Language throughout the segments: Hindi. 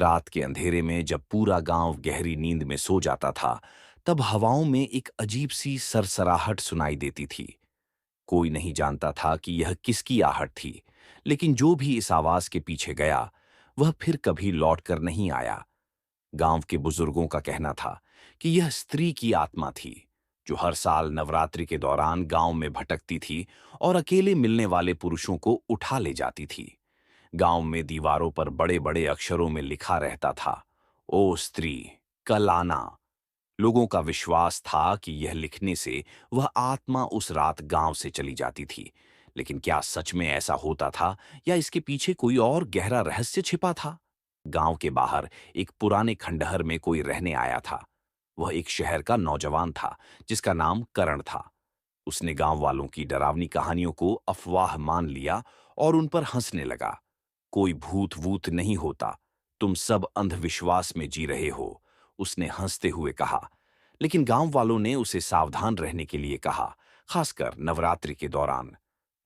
रात के अंधेरे में जब पूरा गांव गहरी नींद में सो जाता था, तब हवाओं में एक अजीब सी सरसराहट सुनाई देती थी। कोई नहीं जानता था कि यह किसकी आहट थी, लेकिन जो भी इस आवाज के पीछे गया, वह फिर कभी लौट कर नहीं आया। गांव के बुजुर्गों का कहना था कि यह स्त्री की आत्मा थी, जो हर साल नवरात्रि के दौरान गांव में भटकती थी और अकेले मिलने वाले पुरुषों को उठा ले जाती थी। गांव में दीवारों पर बड़े बड़े अक्षरों में लिखा रहता था, ओ स्त्री, कल आना। लोगों का विश्वास था कि यह लिखने से वह आत्मा उस रात गांव से चली जाती थी। लेकिन क्या सच में ऐसा होता था, या इसके पीछे कोई और गहरा रहस्य छिपा था? गांव के बाहर एक पुराने खंडहर में कोई रहने आया था। वह एक शहर का नौजवान था, जिसका नाम करण था। उसने गांव वालों की डरावनी कहानियों को अफवाह मान लिया और उन पर हंसने लगा। कोई भूत वूत नहीं होता, तुम सब अंधविश्वास में जी रहे हो, उसने हंसते हुए कहा। लेकिन गांव वालों ने उसे सावधान रहने के लिए कहा, खासकर नवरात्रि के दौरान।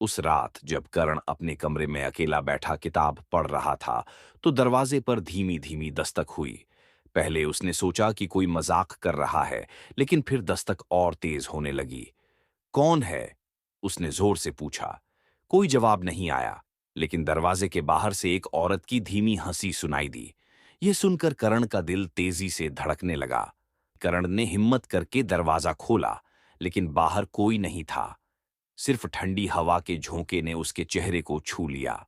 उस रात जब करण अपने कमरे में अकेला बैठा किताब पढ़ रहा था, तो दरवाजे पर धीमी धीमी दस्तक हुई। पहले उसने सोचा कि कोई मजाक कर रहा है, लेकिन फिर दस्तक और तेज होने लगी। कौन है? उसने जोर से पूछा। कोई जवाब नहीं आया, लेकिन दरवाजे के बाहर से एक औरत की धीमी हंसी सुनाई दी। यह सुनकर करण का दिल तेजी से धड़कने लगा। करण ने हिम्मत करके दरवाजा खोला, लेकिन बाहर कोई नहीं था। सिर्फ ठंडी हवा के झोंके ने उसके चेहरे को छू लिया।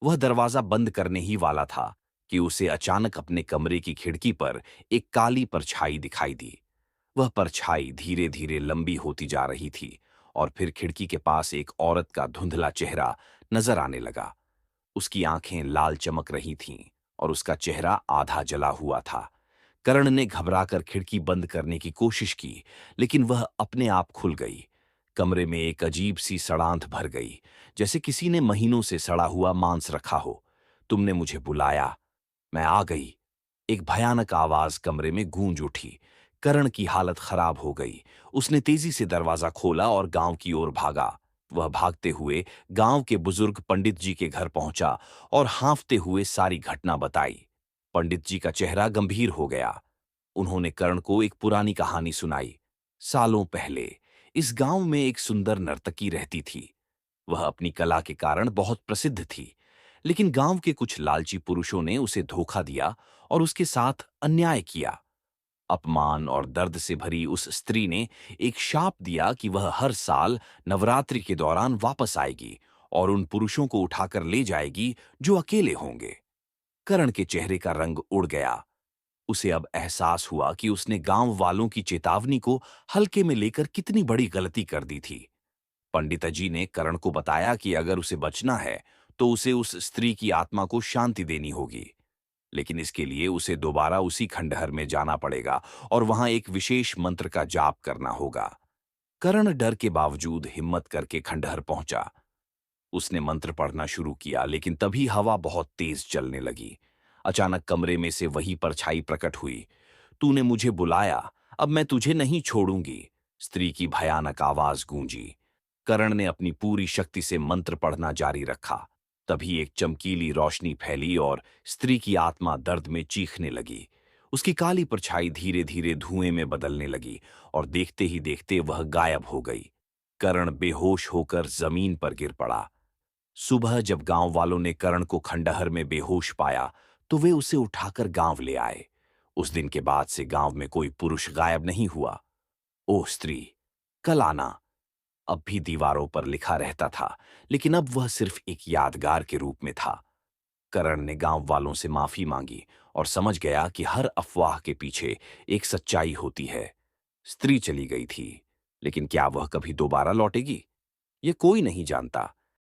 वह दरवाजा बंद करने ही वाला था कि उसे अचानक अपने कमरे की खिड़की पर एक काली परछाई दिखाई दी। वह परछाई धीरे धीरे लंबी होती जा रही थी, और फिर खिड़की के पास एक औरत का धुंधला चेहरा नजर आने लगा। उसकी आंखें लाल चमक रही थीं और उसका चेहरा आधा जला हुआ था। करण ने घबराकर खिड़की बंद करने की कोशिश की, लेकिन वह अपने आप खुल गई। कमरे में एक अजीब सी सड़ांध भर गई, जैसे किसी ने महीनों से सड़ा हुआ मांस रखा हो। तुमने मुझे बुलाया, मैं आ गई। एक भयानक आवाज कमरे में गूंज उठी। करण की हालत खराब हो गई। उसने तेजी से दरवाजा खोला और गांव की ओर भागा। वह भागते हुए गांव के बुजुर्ग पंडित जी के घर पहुंचा और हांफते हुए सारी घटना बताई। पंडित जी का चेहरा गंभीर हो गया। उन्होंने कर्ण को एक पुरानी कहानी सुनाई। सालों पहले इस गांव में एक सुंदर नर्तकी रहती थी। वह अपनी कला के कारण बहुत प्रसिद्ध थी, लेकिन गांव के कुछ लालची पुरुषों ने उसे धोखा दिया और उसके साथ अन्याय किया। अपमान और दर्द से भरी उस स्त्री ने एक शाप दिया कि वह हर साल नवरात्रि के दौरान वापस आएगी और उन पुरुषों को उठाकर ले जाएगी जो अकेले होंगे। करण के चेहरे का रंग उड़ गया। उसे अब एहसास हुआ कि उसने गांव वालों की चेतावनी को हल्के में लेकर कितनी बड़ी गलती कर दी थी। पंडित जी ने करण को बताया कि अगर उसे बचना है, तो उसे उस स्त्री की आत्मा को शांति देनी होगी। लेकिन इसके लिए उसे दोबारा उसी खंडहर में जाना पड़ेगा और वहां एक विशेष मंत्र का जाप करना होगा। करण डर के बावजूद हिम्मत करके खंडहर पहुंचा। उसने मंत्र पढ़ना शुरू किया, लेकिन तभी हवा बहुत तेज चलने लगी। अचानक कमरे में से वही परछाई प्रकट हुई। तूने मुझे बुलाया, अब मैं तुझे नहीं छोड़ूंगी, स्त्री की भयानक आवाज गूंजी। करण ने अपनी पूरी शक्ति से मंत्र पढ़ना जारी रखा। तभी एक चमकीली रोशनी फैली और स्त्री की आत्मा दर्द में चीखने लगी। उसकी काली परछाई धीरे धीरे धुएं में बदलने लगी और देखते ही देखते वह गायब हो गई। करण बेहोश होकर जमीन पर गिर पड़ा। सुबह जब गांव वालों ने करण को खंडहर में बेहोश पाया, तो वे उसे उठाकर गांव ले आए। उस दिन के बाद से गांव में कोई पुरुष गायब नहीं हुआ। ओह स्त्री, कल आना अब भी दीवारों पर लिखा रहता था, लेकिन अब वह सिर्फ एक यादगार के रूप में था। करण ने गांव वालों से माफी मांगी और समझ गया कि हर अफवाह के पीछे एक सच्चाई होती है। स्त्री चली गई थी, लेकिन क्या वह कभी दोबारा लौटेगी? यह कोई नहीं जानता।